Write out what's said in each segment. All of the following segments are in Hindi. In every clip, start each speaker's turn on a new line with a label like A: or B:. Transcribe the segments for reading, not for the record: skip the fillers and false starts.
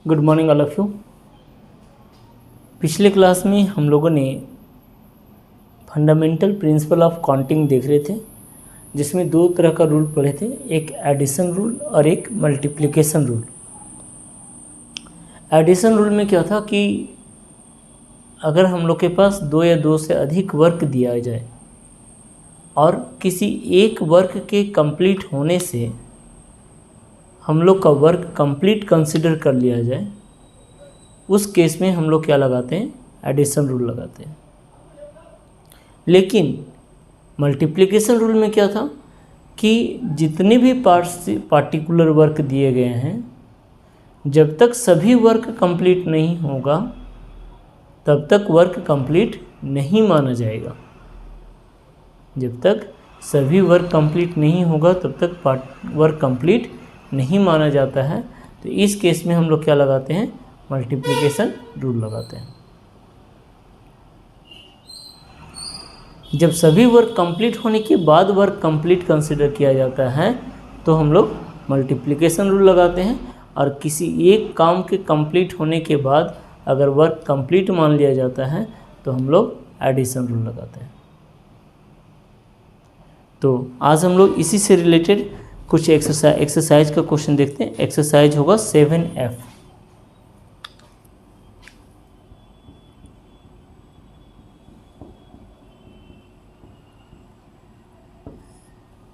A: Good morning all of you. पिछले क्लास में हम लोगों ने फंडामेंटल प्रिंसिपल ऑफ काउंटिंग देख रहे थे, जिसमें दो तरह का रूल पढ़े थे, एक एडिशन रूल और एक मल्टीप्लिकेशन रूल। एडिशन रूल में क्या था कि अगर हम लोग के पास दो या दो से अधिक वर्क दिया जाए और किसी एक वर्क के कंप्लीट होने से हम लोग का वर्क कंप्लीट कंसिडर कर लिया जाए, उस केस में हम लोग क्या लगाते हैं, एडिशन रूल लगाते हैं। लेकिन मल्टीप्लिकेशन रूल में क्या था कि जितने भी पार्टिकुलर वर्क दिए गए हैं, जब तक सभी वर्क कंप्लीट नहीं होगा तब तक वर्क कंप्लीट नहीं माना जाएगा। जब तक सभी वर्क कंप्लीट नहीं होगा तब तक वर्क कंप्लीट नहीं माना जाता है। तो इस केस में हम लोग क्या लगाते हैं, मल्टीप्लिकेशन रूल लगाते हैं। जब सभी वर्क कंप्लीट होने के बाद वर्क कंप्लीट कंसिडर किया जाता है तो हम लोग मल्टीप्लिकेशन रूल लगाते हैं, और किसी एक काम के कंप्लीट होने के बाद अगर वर्क कंप्लीट मान लिया जाता है तो हम लोग एडिशन रूल लगाते हैं। तो आज हम लोग इसी से रिलेटेड कुछ एक्सरसाइज का क्वेश्चन देखते हैं। एक्सरसाइज होगा 7F।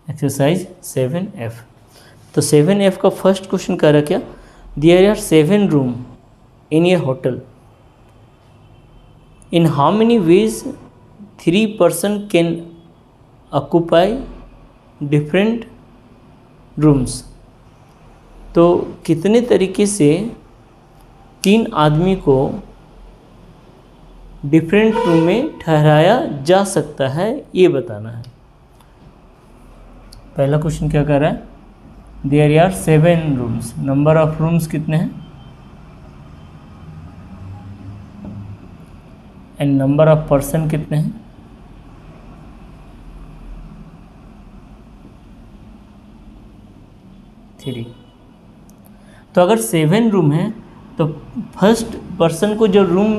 A: Exercise 7F। तो 7F का फर्स्ट क्वेश्चन कह रहा क्या, there are 7 room in a hotel, in how many ways 3 person can occupy different rooms. तो कितने तरीके से 3 आदमी को डिफरेंट रूम में ठहराया जा सकता है, ये बताना है। पहला क्वेश्चन क्या कर रहा है, there are 7 rooms, number of rooms कितने हैं एंड नंबर ऑफ पर्सन कितने हैं। तो अगर 7 रूम है तो फर्स्ट पर्सन को जो रूम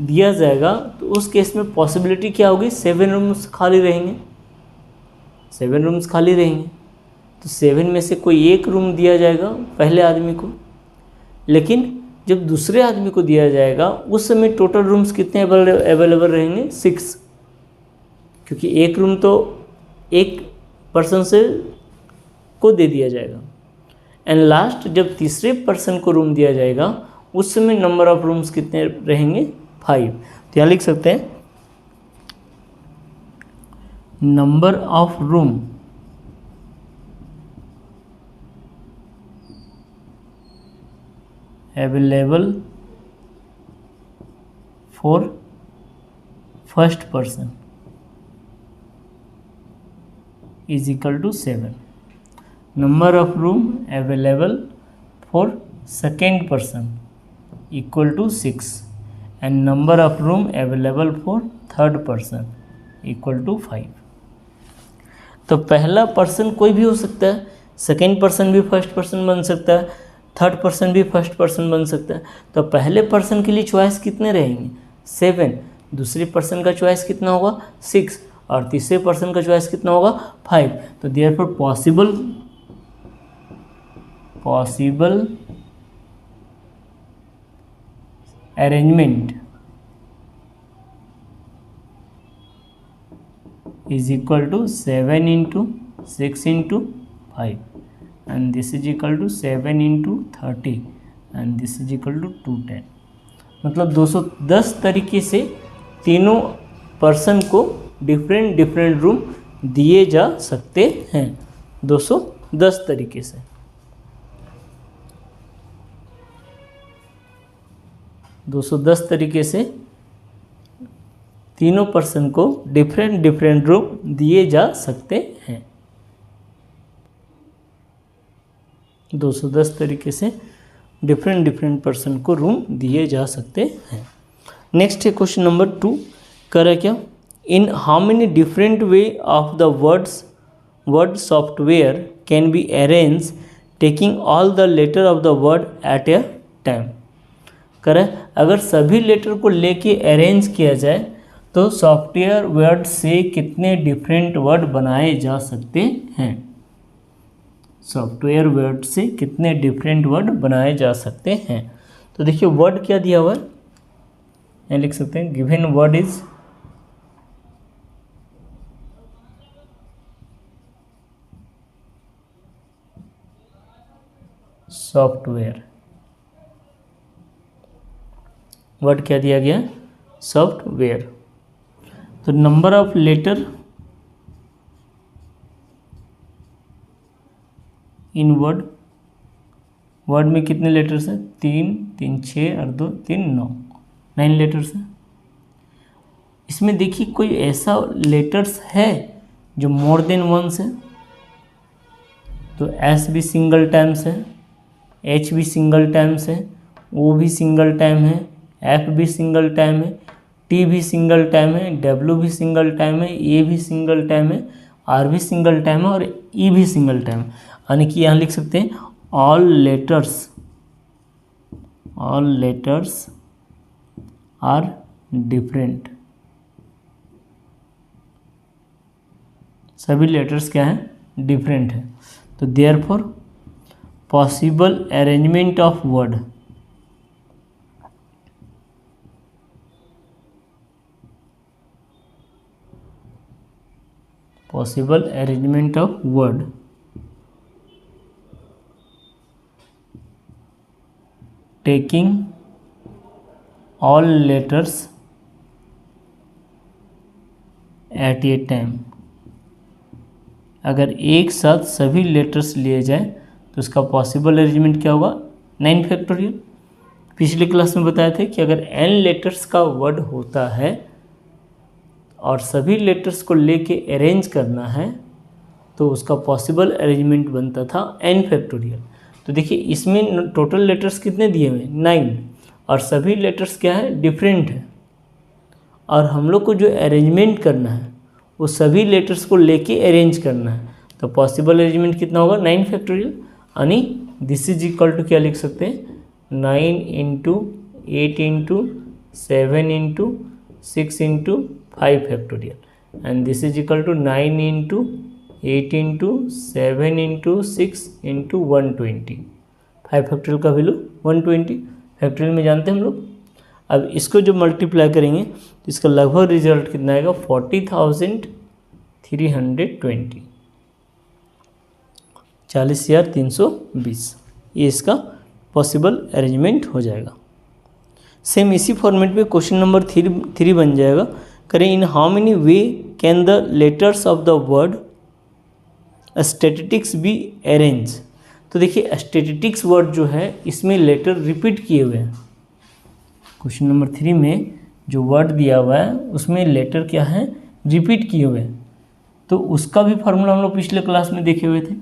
A: दिया जाएगा तो उस केस में पॉसिबिलिटी क्या होगी, 7 रूम्स खाली रहेंगे। 7 रूम्स खाली रहेंगे तो 7 में से कोई एक रूम दिया जाएगा पहले आदमी को। लेकिन जब दूसरे आदमी को दिया जाएगा उस समय टोटल रूम्स कितने अवेलेबल रहेंगे, 6, क्योंकि एक रूम तो एक पर्सन से को दे दिया जाएगा। एंड लास्ट जब तीसरे पर्सन को रूम दिया जाएगा उस समय नंबर ऑफ रूम्स कितने रहेंगे, 5। तो यहाँ लिख सकते हैं number of room available for first person is equal to 7। Number of room available for second person equal to 6 and number of room available for third person equal to 5। तो पहला पर्सन कोई भी हो सकता है, सेकेंड पर्सन भी फर्स्ट पर्सन बन सकता है, थर्ड पर्सन भी फर्स्ट पर्सन बन सकता है। तो पहले पर्सन के लिए चॉइस कितने रहेंगे, 7, दूसरे पर्सन का चॉइस कितना होगा, 6, और तीसरे पर्सन का चॉइस कितना होगा, 5। तो therefore possible arrangement is equal to 7 into 6 into 5 and this is equal to 7 into 30 and this is equal to 210। मतलब 210 तरीके से तीनों पर्सन को डिफरेंट रूम दिए जा सकते हैं, 210 तरीके से। तीनों पर्सन को डिफरेंट रूम दिए जा सकते हैं। 210 तरीके से डिफरेंट पर्सन को रूम दिए जा सकते हैं। नेक्स्ट है क्वेश्चन नंबर 2, कर रहा है क्या, इन how many different way of the word software can be arranged taking all the letter of the word at a time। करें। अगर सभी लेटर को लेके अरेंज किया जाए तो सॉफ्टवेयर वर्ड से कितने डिफरेंट वर्ड बनाए जा सकते हैं? सॉफ्टवेयर वर्ड से कितने डिफरेंट वर्ड बनाए जा सकते हैं? तो देखिए वर्ड क्या दिया हुआ है, यहाँ लिख सकते हैं given word is software. Word क्या दिया गया? सॉफ्टवेयर। तो number of letter in word, word में कितने लेटर्स हैं? 3 3 6 और 2 3 9, 9 लेटर्स हैं। इसमें देखिए कोई ऐसा लेटर्स है जो मोर देन वंस है, तो एस भी सिंगल टाइम्स है, एच भी सिंगल टाइम्स है, ओ भी सिंगल टाइम है, एफ भी सिंगल टाइम है, टी भी सिंगल टाइम है, डब्ल्यू भी सिंगल टाइम है, ए भी सिंगल टाइम है, आर भी सिंगल टाइम है और ई भी सिंगल टाइम है। यानी कि यहाँ लिख सकते हैं ऑल लेटर्स आर डिफरेंट। सभी लेटर्स क्या हैं? डिफरेंट है। तो therefore possible arrangement of word, possible arrangement of word taking all letters at a time। अगर एक साथ सभी लेटर्स लिए जाए तो उसका पॉसिबल अरेंजमेंट क्या होगा? 9 फैक्टोरियल। पिछले क्लास में बताए थे कि अगर n लेटर्स का वर्ड होता है और सभी लेटर्स को लेके अरेंज करना है तो उसका पॉसिबल अरेंजमेंट बनता था n फैक्टोरियल। तो देखिए इसमें टोटल लेटर्स कितने दिए हुए? 9, और सभी लेटर्स क्या है? डिफरेंट है। और हम लोग को जो अरेंजमेंट करना है वो सभी लेटर्स को लेके अरेंज करना है, तो पॉसिबल अरेंजमेंट कितना होगा? 9 फैक्टोरियल। यानी दिस इज इक्वल टू क्या लिख सकते हैं? 9 into 8 into 7 into 6 into 5 factorial, and this is equal to 9 into 8 into 7 into 6 into 120। 5 factorial का वैल्यू 120 फैक्टोरियल में जानते हैं हम लोग। अब इसको जो मल्टीप्लाई करेंगे तो इसका लगभग रिजल्ट कितना आएगा? 40,320, 40,320। ये इसका पॉसिबल अरेंजमेंट हो जाएगा। सेम इसी फॉर्मेट में क्वेश्चन नंबर 3 बन जाएगा। करें इन how many way can the letters of the word statistics be arrange. तो देखिए स्टैटिस्टिक्स वर्ड जो है इसमें लेटर रिपीट किए हुए हैं। क्वेश्चन नंबर 3 में जो वर्ड दिया हुआ है उसमें लेटर क्या है? रिपीट किए हुए हैं। तो उसका भी फार्मूला हम लोग पिछले क्लास में देखे हुए थे।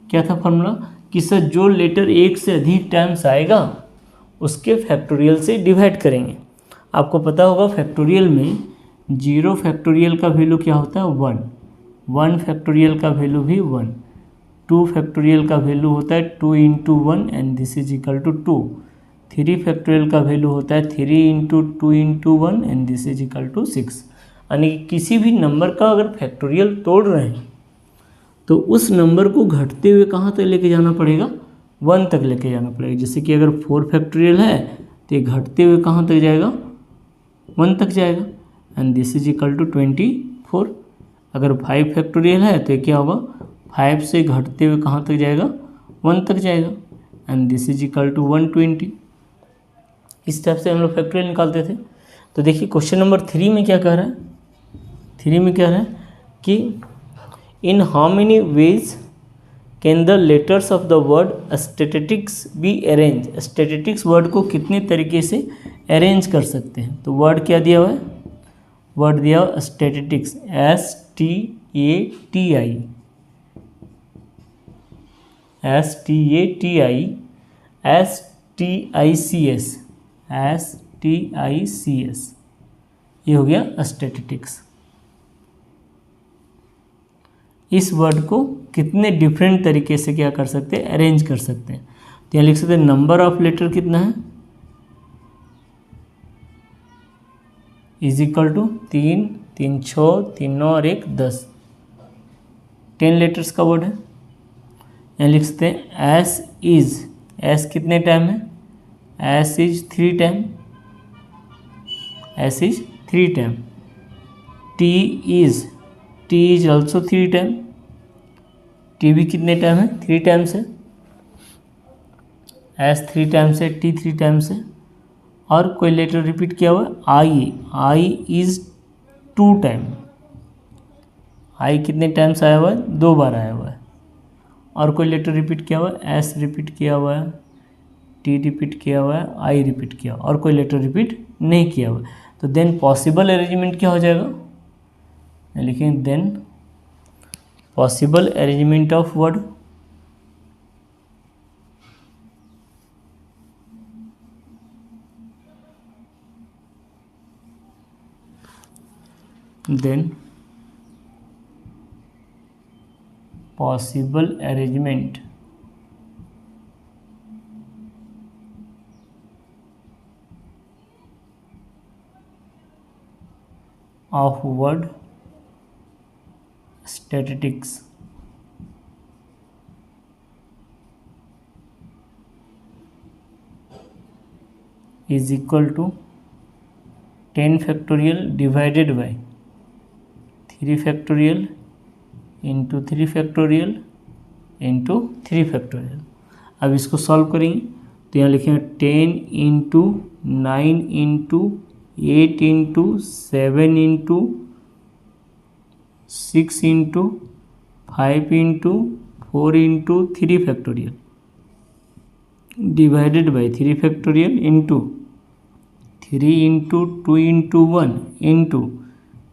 A: क्या था फार्मूला? कि सर जो लेटर एक से अधिक टाइम्स आएगा उसके फैक्टोरियल से डिवाइड करेंगे। आपको पता होगा फैक्टोरियल में 0 फैक्टोरियल का वैल्यू क्या होता है? 1, 1 फैक्टोरियल का वैल्यू भी 1, 2 फैक्टोरियल का वैल्यू होता है 2 into 1 and this is equal to 2, 3 factorial का वैल्यू होता है 3 into 2 into 1 and this is equal to 6। यानी किसी भी नंबर का अगर फैक्टोरियल तोड़ रहे हैं तो उस नंबर को घटते हुए कहाँ तक लेके जाना पड़ेगा? 1 तक लेके जाना पड़ेगा। जैसे कि अगर 4 फैक्टोरियल है तो ये घटते हुए कहाँ तक जाएगा? 1 तक जाएगा, and this is equal to 24। अगर 5 फैक्टोरियल है तो ये क्या होगा? 5 से घटते हुए कहाँ तक जाएगा? 1 तक जाएगा, and this is equal to 120। इस टाइप से हम लोग फैक्टोरियल निकालते थे। तो देखिए क्वेश्चन नंबर 3 में क्या कह रहा है? 3 में क्या रहा है कि इन how many veg can the letters of the word statistics be arrange. Statistics word को कितने तरीके से अरेंज कर सकते हैं? तो वर्ड क्या दिया हुआ है? वर्ड दिया हुआ स्टैटिस्टिक्स, STATICS, ये हो गया स्टैटिस्टिक्स। इस वर्ड को कितने डिफरेंट तरीके से क्या कर सकते हैं? अरेंज कर सकते हैं। तो यहाँ लिख सकते हैं नंबर ऑफ लेटर कितना है? इज इक्वल टू 3, 3 6, 3 9 और 1 10, 10 लेटर्स का वर्ड है। यहाँ लिख सकते हैं एस इज, एस कितने टाइम है, S is 3 time, S is 3 time. T is also 3 time, T भी कितने टाइम है, 3 टाइम्स है। एस 3 टाइम्स है, टी 3 टाइम्स है। और कोई लेटर रिपीट किया हुआ है, आई इज 2 टाइम, आई कितने टाइम्स आया हुआ है, 2 बार आया हुआ है। और कोई लेटर रिपीट किया हुआ है, एस रिपीट किया हुआ है, टी रिपीट किया हुआ है, आई रिपीट किया हुआ है, और कोई लेटर रिपीट नहीं किया हुआ है। तो देन पॉसिबल अरेंजमेंट क्या हो जाएगा, लिखेंगे then possible arrangement of word, then possible arrangement of word statistics is equal to 10 factorial divided by 3 factorial into 3 factorial into 3 factorial। अब इसको सॉल्व करेंगे तो यहाँ लिखेंगे 10 into 9 into 8 into 7 into 6 into 5 into 4 into 3 factorial divided by 3 factorial into 3 into 2 into 1 into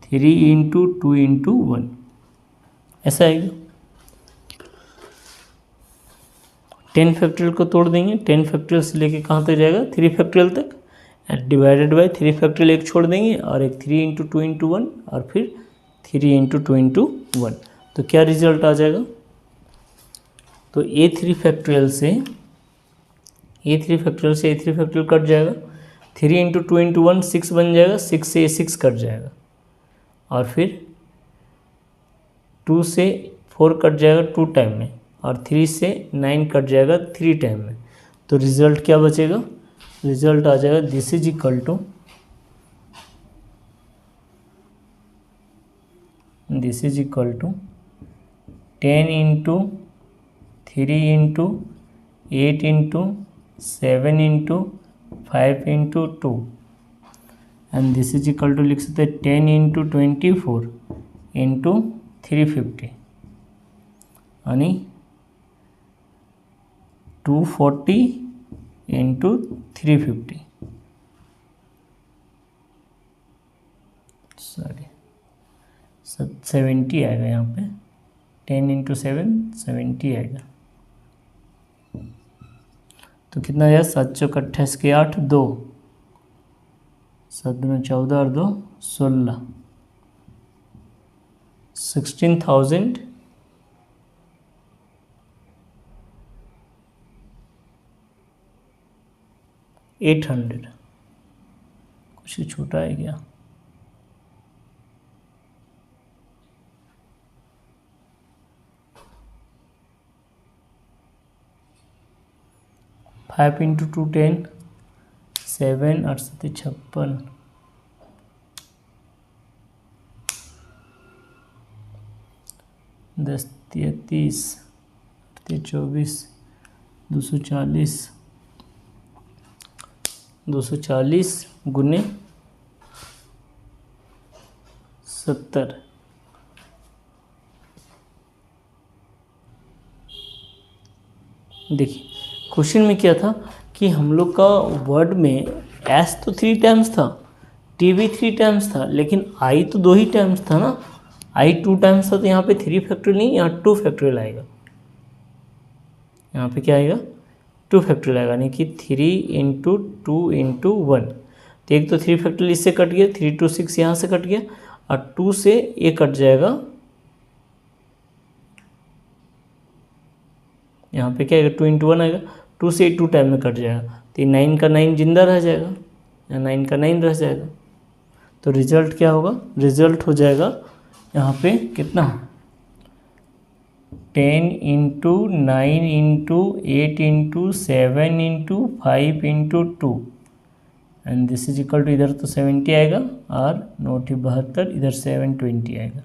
A: 3 into 2 into 1, ऐसा आएगा। 10 फैक्टोरियल को तोड़ देंगे, 10 फैक्टोरियल से लेके कहाँ तक जाएगा, 3 फैक्टोरियल तक, डिवाइडेड बाई 3 फैक्टोरियल एक छोड़ देंगे और एक 3 इंटू 2 इंटू 1 और फिर 3 इंटू 2 इंटू 1। तो क्या रिजल्ट आ जाएगा, तो A3 फैक्टोरियल से A3 फैक्टोरियल कट जाएगा, 3 इंटू 2 इंटू 1 6 बन जाएगा, 6 से A6 कट जाएगा और फिर 2 से 4 कट जाएगा 2 टाइम में और 3 से 9 कट जाएगा 3 टाइम में। तो रिजल्ट क्या बचेगा, रिजल्ट आ जाएगा this is equal to 10 into 3 into 8 into 7 into 5 into 2 and this is equal to लिख सकते हैं 10 इंटू 24 इंटू 350 यानी 240 इंटू 350, सॉरी 70 आएगा यहाँ पे, 10 इंटू 7 70 आएगा। तो कितना आया, 7 चौक 28 के 8 2, 7 में 14 और 2 16, 16,800 कुछ छोटा है क्या, फाइव इंटू 2 10, 7 8 7 56, 10 33 24 240 गुने 70। देखिए क्वेश्चन में क्या था कि हम लोग का वर्ड में एस तो 3 टाइम्स था, टी भी 3 टाइम्स था, लेकिन आई तो 2 ही टाइम्स था ना, आई 2 टाइम्स था तो यहाँ पे 3 फैक्टोरियल नहीं, यहाँ 2 फैक्टोरियल आएगा। यहाँ पे क्या आएगा, 2 फैक्टोरियल आएगा, यानी कि 3 इंटू 2 इंटू 1। तो एक तो 3 फैक्टोरियल इससे कट गया, 3 2 6 यहाँ से कट गया और 2 से ये कट जाएगा, यहाँ पे क्या आएगा 2 इंटू 1 आएगा, 2 से 2 टाइम में कट जाएगा, तो 9 का 9 जिंदा रह जाएगा, या 9 का 9 रह जाएगा। तो रिजल्ट क्या होगा, रिजल्ट हो जाएगा यहाँ पे कितना 10 into 9 into 8 into 7 into 5 into 2 and this is equal to, इधर तो 70 आएगा और 9×72, इधर 720 आएगा।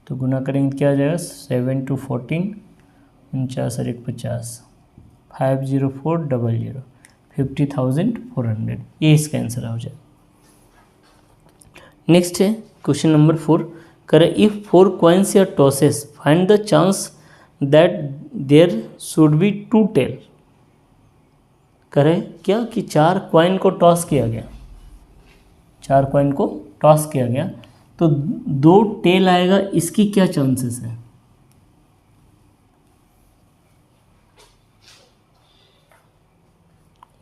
A: तो गुना करेंगे क्या आ जाएगा 7 2 14, 49 और 1 50, 50400, 50,400, ये इसका आंसर हो जाएगा। नेक्स्ट है क्वेश्चन नंबर 4, करें इफ 4 कॉइन्स या tosses find the chance that there should be 2 tail. करें क्या कि 4 कॉइन को टॉस किया गया, 4 कॉइन को टॉस किया गया तो 2 टेल आएगा, इसकी क्या चांसेस है।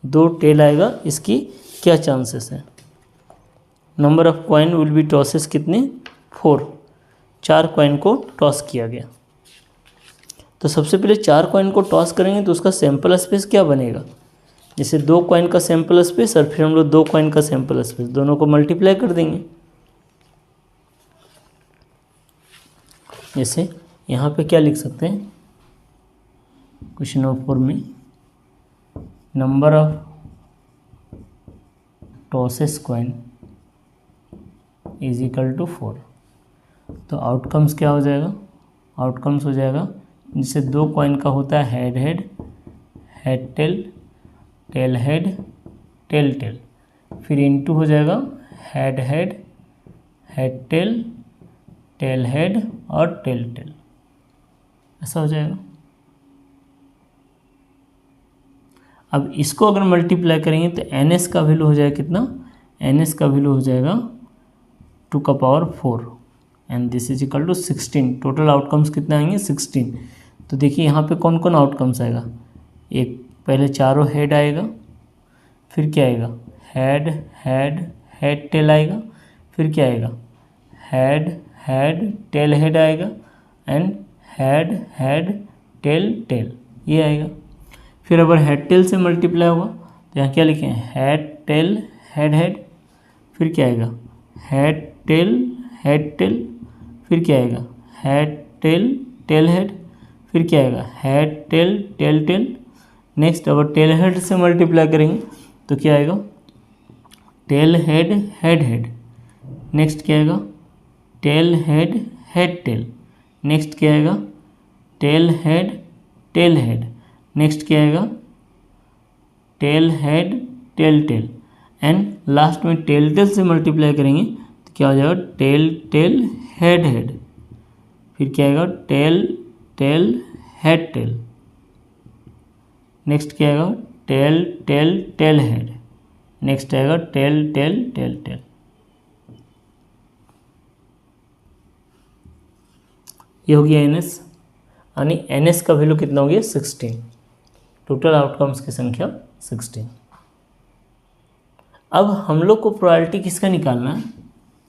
A: दो टेल आएगा, इसकी क्या चांसेस है। Number of coin will be tosses कितने 4, 4 कॉइन को टॉस किया गया। तो सबसे पहले 4 कॉइन को टॉस करेंगे तो उसका सैंपल स्पेस क्या बनेगा, जैसे 2 कॉइन का सैंपल स्पेस और फिर हम लोग 2 कॉइन का सैंपल स्पेस, दोनों को मल्टीप्लाई कर देंगे। जैसे यहाँ पे क्या लिख सकते हैं क्वेश्चन नंबर 4 में, number of tosses coin is equal to 4। तो आउटकम्स क्या हो जाएगा, आउटकम्स हो जाएगा जिससे 2 कॉइन का होता है head head, head tail, tail head, tail tail, फिर इनटू हो जाएगा head head, head tail, tail head और टेल टेल, ऐसा हो जाएगा। अब इसको अगर मल्टीप्लाई करेंगे तो NS का वैल्यू हो जाएगा कितना, NS का वैल्यू हो जाएगा 2⁴ and this is equal to 16। Total outcomes कितना आएंगे 16। तो देखिए यहाँ पे कौन कौन आउटकम्स आएगा, एक पहले चारों हेड आएगा, फिर क्या आएगा हेड हेड हेड टेल आएगा, फिर क्या आएगा हेड हेड टेल हेड आएगा and head head tail tail, ये आएगा। फिर अगर हेड टेल से मल्टीप्लाई होगा तो यहाँ क्या लिखें हेड टेल हेड हेड, फिर क्या आएगा हेड टेल, फिर क्या आएगा हेड टेल टेल हेड, फिर क्या आएगा head tail tail tail. Next अगर टेल हेड से मल्टीप्लाई करेंगे तो क्या आएगा tail head head head, next क्या आएगा tail head head tail, next क्या आएगा tail head tail head, next क्या आएगा tail head tail tail and last में टेल टेल से मल्टीप्लाई करेंगे तो क्या हो जाएगा टेल टेल हेड हेड, फिर क्या आएगा tail tail head tail, next क्या आएगा tail tail tail head, next आएगा टेल टेल टेल टेल। ये हो गया NS, यानी NS का वैल्यू कितना हो गया 16। टोटल आउटकम्स की संख्या 16। अब हम लोग को प्रोबेबिलिटी किसका निकालना है,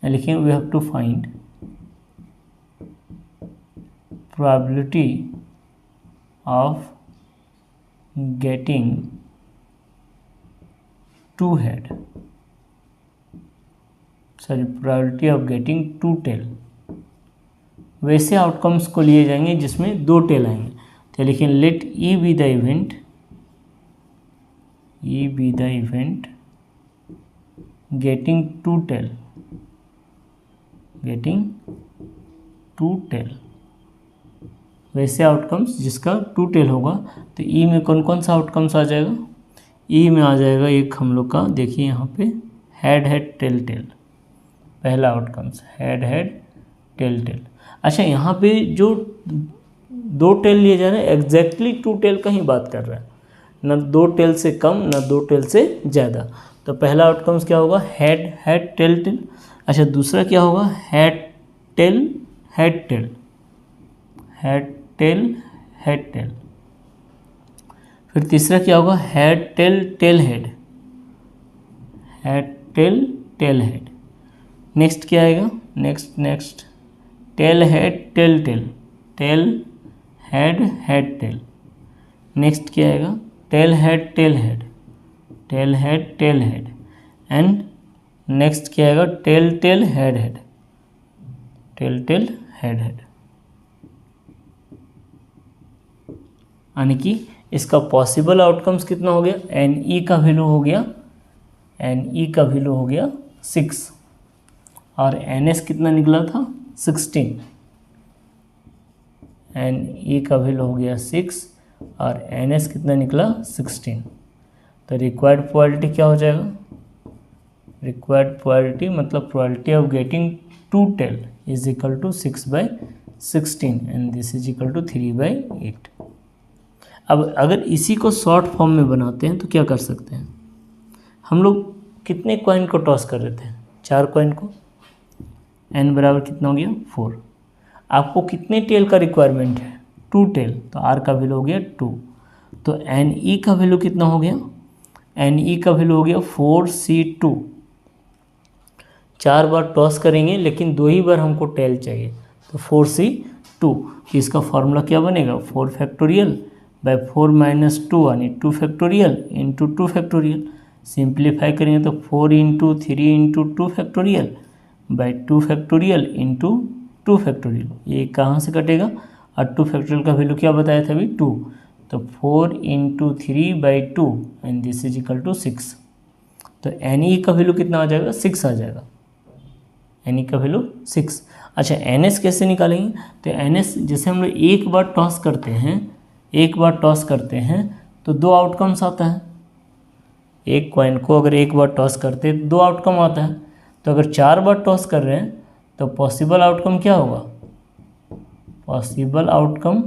A: लिखेंगे we have to find probability of getting 2 head, sorry probability of getting 2 tail. वैसे आउटकम्स को लिए जाएंगे जिसमें 2 टेल आएंगे। तो लिखें let E be the event, E be the event getting 2 tail, getting 2 tail. वैसे आउटकम्स जिसका 2 टेल होगा तो ई में कौन कौन सा आउटकम्स आ जाएगा, ई में आ जाएगा एक हम लोग का, देखिए यहाँ पे हेड हेड टेल टेल, पहला outcomes head head tail tail. अच्छा यहाँ पे जो 2 टेल लिए जा रहे हैं एग्जैक्टली 2 टेल का ही बात कर रहा है, न 2 टेल से कम न 2 टेल से ज़्यादा। तो पहला आउटकम्स क्या होगा हेड हेड टेल टेल। अच्छा दूसरा क्या होगा head tail head tail, head tail head tail. फिर तीसरा क्या होगा head tail tail head, head tail tail head. Next क्या आएगा next tail head tail tail, tail head head tail. Next क्या आएगा tail head tail head, tail head tail head and next क्या आएगा, tail tail head head, tail tail head head, यानी कि इसका पॉसिबल आउटकम्स कितना हो गया, एन ई का वैल्यू हो गया, एन ई का वैल्यू हो गया 6 और एन एस कितना निकला था 16, एन ई का वैल्यू हो गया 6 और एन एस कितना निकला 16। तो रिक्वायर्ड प्रोबेबिलिटी क्या हो जाएगा, रिक्वायर्ड प्रोबेबिलिटी मतलब probability of getting 2 tail is equal to 6/16 and this is equal to 3/8। अब अगर इसी को शॉर्ट फॉर्म में बनाते हैं तो क्या कर सकते हैं, हम लोग कितने कॉइन को टॉस कर रहे थे, 4 कॉइन को, n बराबर कितना हो गया 4। आपको कितने टेल का रिक्वायरमेंट है, 2 टेल, तो r का वैल्यू हो गया 2, तो एन ई का वैल्यू कितना हो गया, एन ई का वैल्यू हो गया 4c2। 4 बार टॉस करेंगे लेकिन 2 ही बार हमको टेल चाहिए, तो 4c2। इसका फॉर्मूला क्या बनेगा, 4 फैक्टोरियल बाय 4 माइनस 2 यानी 2 फैक्टोरियल इंटू 2 फैक्टोरियल। सिंप्लीफाई करेंगे तो 4 into 3 into 2 factorial by 2 factorial into 2 factorial. ये कहाँ से कटेगा, और 2 फैक्टोरियल का वैल्यू क्या बताया था अभी 2, तो 4 into 3/2 and this is equal to 6। तो एन ई का वैल्यू कितना आ जाएगा, 6 आ जाएगा, एन ई का वैल्यू 6। अच्छा एन एस कैसे निकालेंगे, तो एन एस जैसे हम लोग एक बार टॉस करते हैं, एक बार टॉस करते हैं तो 2 आउटकम्स आता है, एक कॉइन को अगर एक बार टॉस करते हैं तो 2 आउटकम आता है, तो अगर 4 बार टॉस कर रहे हैं तो पॉसिबल आउटकम क्या होगा, possible outcome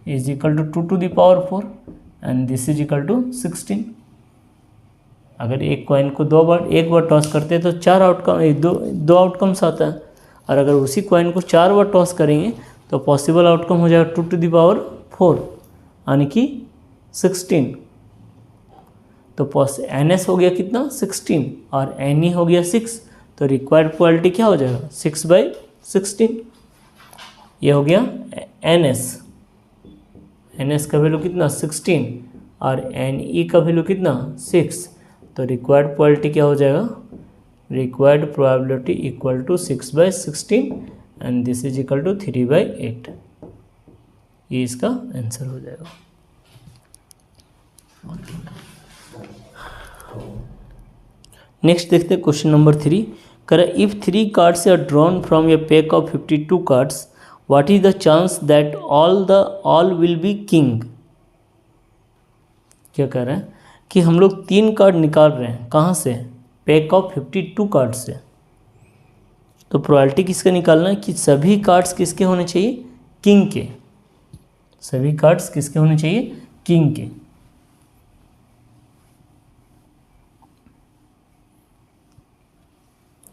A: is equal to 2 to the power 4 and this is equal to 16। अगर एक कॉइन को एक बार टॉस करते हैं तो 4 आउटकम, दो आउटकम्स आता है, और अगर उसी कॉइन को 4 बार टॉस करेंगे तो पॉसिबल आउटकम हो जाएगा 2 टू द पावर 4 यानी कि 16। तो एन एस हो गया कितना 16 और एन ई हो गया 6, तो रिक्वायर्ड प्रोबेबिलिटी क्या हो जाएगा 6/16। ये हो गया एन एस का वैल्यू कितना 16 और एन ई का वैल्यू कितना 6, तो रिक्वायर्ड प्रोबेबिलिटी क्या हो जाएगा, required probability equal to 6/16 and this is equal to 3/8। ये इसका आंसर हो जाएगा। नेक्स्ट देखते हैं क्वेश्चन नंबर 3। करें if 3 cards are drawn from a pack of 52 cards what is the chance that all will be king. क्या कह रहे हैं कि हम लोग 3 कार्ड निकाल रहे हैं, कहाँ से, पैक ऑफ 52 कार्ड से। तो प्रोबेबिलिटी किसका निकालना है कि सभी कार्ड्स किसके होने चाहिए, किंग के, सभी कार्ड्स किसके होने चाहिए, किंग के।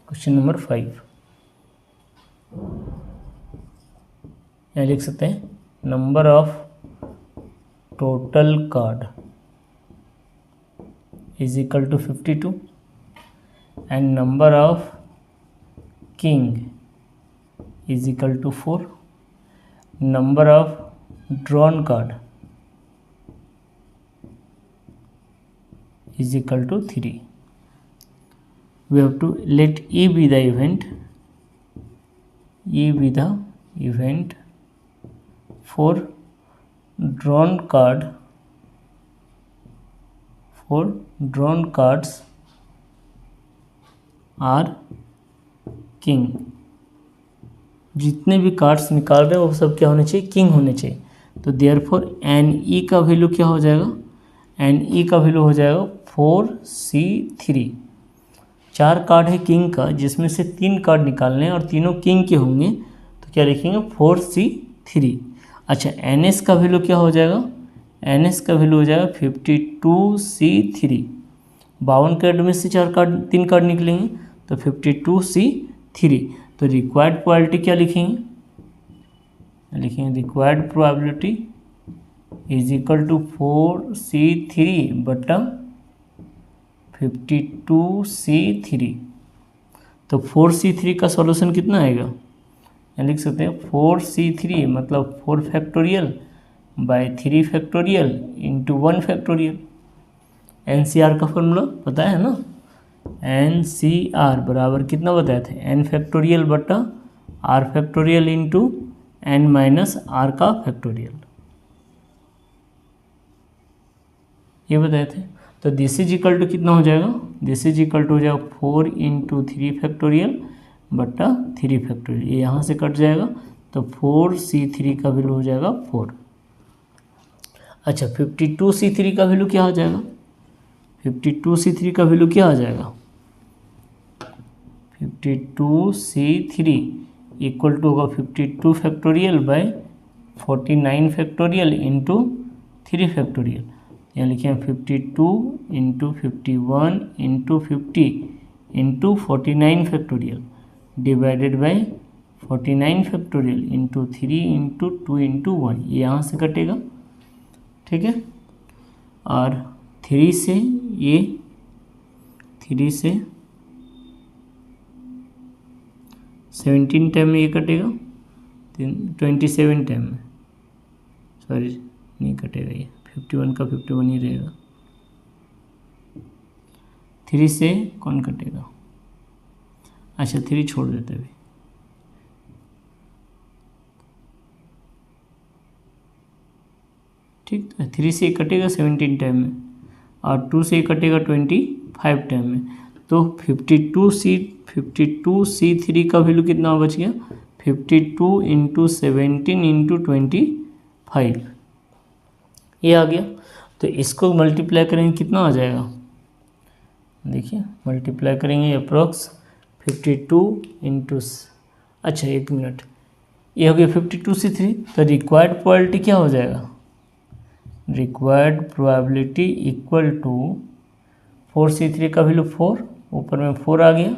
A: क्वेश्चन नंबर 5 यहाँ लिख सकते हैं, number of total card is equal to 52 and number of king is equal to 4, number of drawn card is equal to 3। We have to let E be the event, E be the event for drawn card, for drawn cards are king। जितने भी कार्ड्स निकाल रहे हैं वो सब क्या होने चाहिए, किंग होने चाहिए। तो देयरफॉर एन ई का वैल्यू क्या हो जाएगा, एन ई का वैल्यू हो जाएगा 4c3। 4 कार्ड है किंग का जिसमें से 3 कार्ड निकालने हैं और तीनों किंग के होंगे, तो क्या लिखेंगे 4c3। अच्छा एन एस का वैल्यू क्या हो जाएगा, एन एस का वैल्यू हो जाएगा 52c3। 52 कार्ड में से 3 कार्ड निकलेंगे तो 52c3। तो रिक्वायर्ड प्रोबेबिलिटी क्या लिखेंगे, लिखेंगे required probability is equal to 4c3 बटा 52c3। तो 4c3 का सॉल्यूशन कितना आएगा, यहाँ लिख सकते हैं 4c3 मतलब 4 factorial by 3 factorial into 1 factorial. NCR का फॉर्मूला पता है ना, एन सी आर बराबर कितना बताए थे, एन फैक्टोरियल बटा r factorial into n minus r का फैक्टोरियल, ये बताए थे। तो दिस इज इक्वल टू कितना हो जाएगा, दिस इज इक्वल टू हो जाएगा 4 इंटू 3 फैक्टोरियल बटा 3 फैक्टोरियल, ये यहाँ से कट जाएगा तो 4c3 का वैल्यू हो जाएगा 4। अच्छा 52c3 का वैल्यू क्या हो जाएगा, 52c3 का वैल्यू क्या आ जाएगा, 52c3 इक्वल टू होगा 52 factorial by 49 factorial into 3 factorial, यहाँ लिखे हैं 52 into 51 into 50 into 49 factorial divided by 49 factorial into 3 into 2 into 1, ये यहाँ से कटेगा, ठीक है। और 3 से ये 3 से 17 टाइम में ये कटेगा, 27 टाइम में, सॉरी नहीं कटेगा, ये 51 का 51 ही रहेगा। 3 से कौन कटेगा, अच्छा 3 छोड़ देते अभी, ठीक है। 3 से कटेगा 17 टाइम में और 2 से कटेगा 25 टाइम में, तो 52c3 का वैल्यू कितना बच गया, 52 इंटू 17 इंटू 25, ये आ गया। तो इसको मल्टीप्लाई करेंगे कितना आ जाएगा, देखिए मल्टीप्लाई करेंगे अप्रॉक्स 52 इंटू, अच्छा 1 मिनट, ये हो गया 52c3, तो रिक्वायर्ड प्रोबेबिलिटी क्या हो जाएगा, required probability equal to 4c3 का वैल्यू 4, ऊपर में 4 आ गया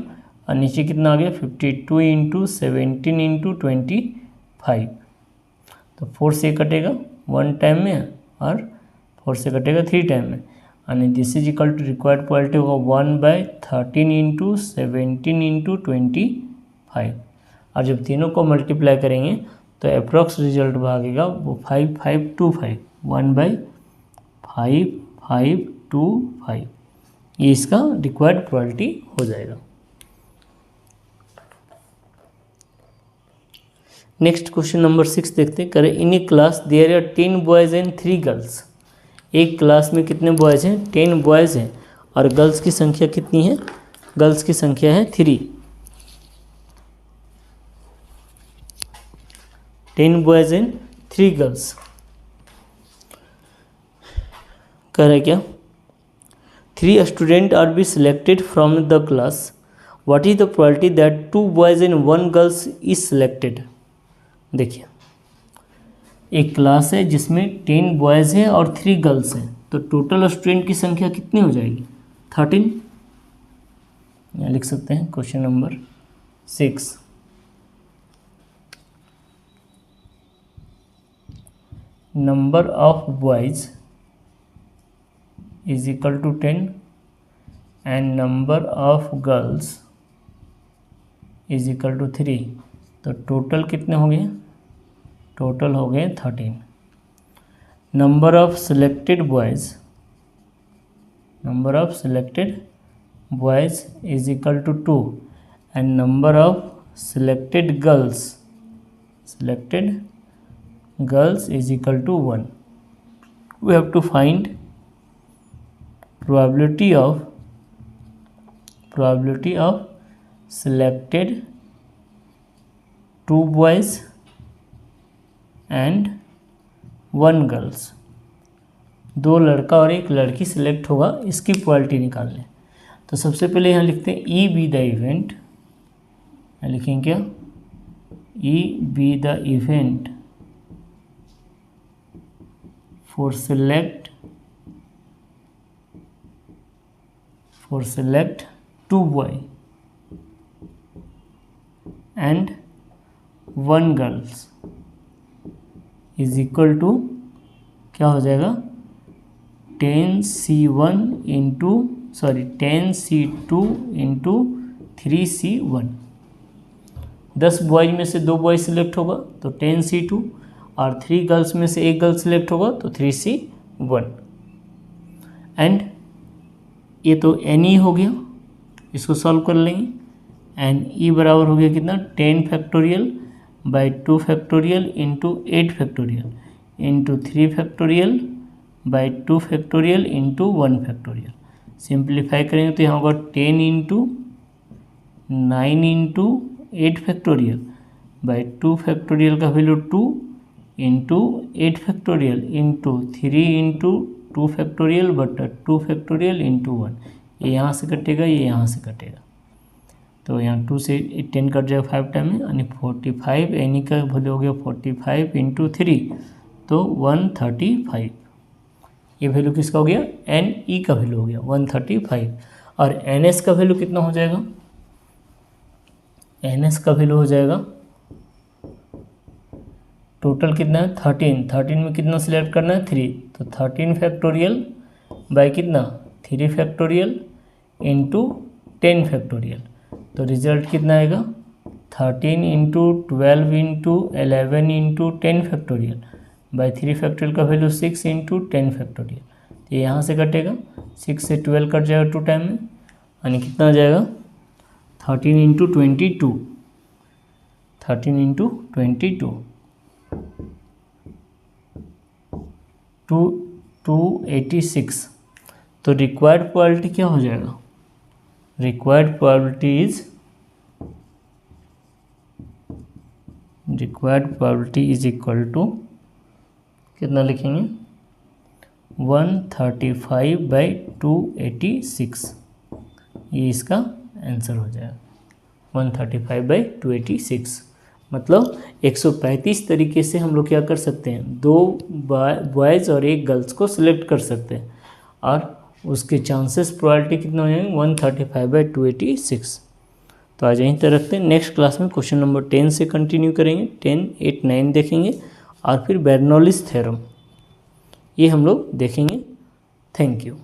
A: और नीचे कितना आ गया 52 इंटू 17 इंटू 25, तो 4 से कटेगा 1 टाइम में और 4 से कटेगा 3 टाइम में, यानी this is equal to required probability होगा 1/13 इंटू 17 इंटू 25, और जब तीनों को मल्टीप्लाई करेंगे तो अप्रॉक्स रिजल्ट भागेगा वो 5525, 1/5525, ये इसका रिक्वायर्ड प्रोबेबिलिटी हो जाएगा। नेक्स्ट क्वेश्चन नंबर 6 देखते हैं, करें in a class there are 10 boys and 3 girls, एक क्लास में कितने बॉयज़ हैं, 10 बॉयज़ हैं और गर्ल्स की संख्या कितनी है, गर्ल्स की संख्या है 3, 10 बॉयज़ एंड 3 गर्ल्स, कह रहे क्या, 3 student R be selected from the class, what is the probability that 2 boys and 1 girls is selected. देखिए एक क्लास है जिसमें 10 बॉयज़ हैं और 3 गर्ल्स हैं, तो टोटल स्टूडेंट की संख्या कितनी हो जाएगी, 13, यहाँ लिख सकते हैं question number 6, number of boys is equal to 10 and number of girls is equal to 3, तो टोटल कितने हो गए, टोटल हो गए 13। Number of selected boys, number of selected boys is equal to 2 and number of selected girls, selected girls is equal to 1। We have to find probability of selected 2 boys and 1 girls, 2 लड़का और 1 लड़की सिलेक्ट होगा, इसकी प्रोबेबिलिटी निकाल लें। तो सबसे पहले यहाँ लिखते हैं ई बी द इवेंट, यहाँ लिखेंगे क्या, ई be the event for select 2 boy and 1 girls is equal to क्या हो जाएगा, 10c1 into 10c2 into 3c1, 10 boys में से 2 बॉय सिलेक्ट होगा तो 10c2 और 3 गर्ल्स में से 1 गर्ल सिलेक्ट होगा तो 3c1, एंड ये तो एन ही हो गया, इसको सॉल्व कर लेंगे। एंड ई बराबर हो गया कितना 10 factorial by 2 factorial into 8 factorial into 3 factorial by 2 factorial into 1 factorial. Simplify करेंगे तो यहाँ होगा 10 into 9 into 8 factorial by 2 factorial का value 2 into 8 factorial into 3 into 2 factorial बटा 2 फैक्टोरियल इंटू 1। ये यहाँ से कटेगा, ये यहाँ से कटेगा, तो यहाँ 2 से 10 कट जाएगा 5 टाइम में, यानी 45। एन ई का वैल्यू हो गया 45 इंटू 3 तो 135। ये वैल्यू किसका हो गया? एन ई का वैल्यू हो गया 135। और एन एस का वैल्यू कितना हो जाएगा? एन एस का वैल्यू हो जाएगा टोटल कितना है 13। 13 में कितना सिलेक्ट करना है 3, तो 13 फैक्टोरियल बाई कितना 3 फैक्टोरियल इंटू 10 फैक्टोरियल। तो रिजल्ट कितना आएगा 13 into 12 into 11 into 10 factorial by 3 factorial का वैल्यू 6 इंटू 10 फैक्टोरियल। तो ये यहाँ से कटेगा, 6 से 12 कट जाएगा 2 टाइम में, यानी कितना आ जाएगा 13 इंटू 22, 13 इंटू 22 286। तो रिक्वायर्ड प्रोबेबिलिटी क्या हो जाएगा? Required probability is equal to कितना लिखेंगे 135 बाई 286। ये इसका आंसर हो जाएगा 135 बाई 286। मतलब 135 तरीके से हम लोग क्या कर सकते हैं, 2 बॉयज़ और 1 गर्ल्स को सिलेक्ट कर सकते हैं, और उसके चांसेस प्रोबेबिलिटी कितना हो जाएंगे 135 बाई 286। तो आज यहीं तक रखते हैं। नेक्स्ट क्लास में क्वेश्चन नंबर 10 से कंटिन्यू करेंगे, 10, 8, 9 देखेंगे, और फिर बेर्नौलीज़ थ्योरम ये हम लोग देखेंगे। Thank you.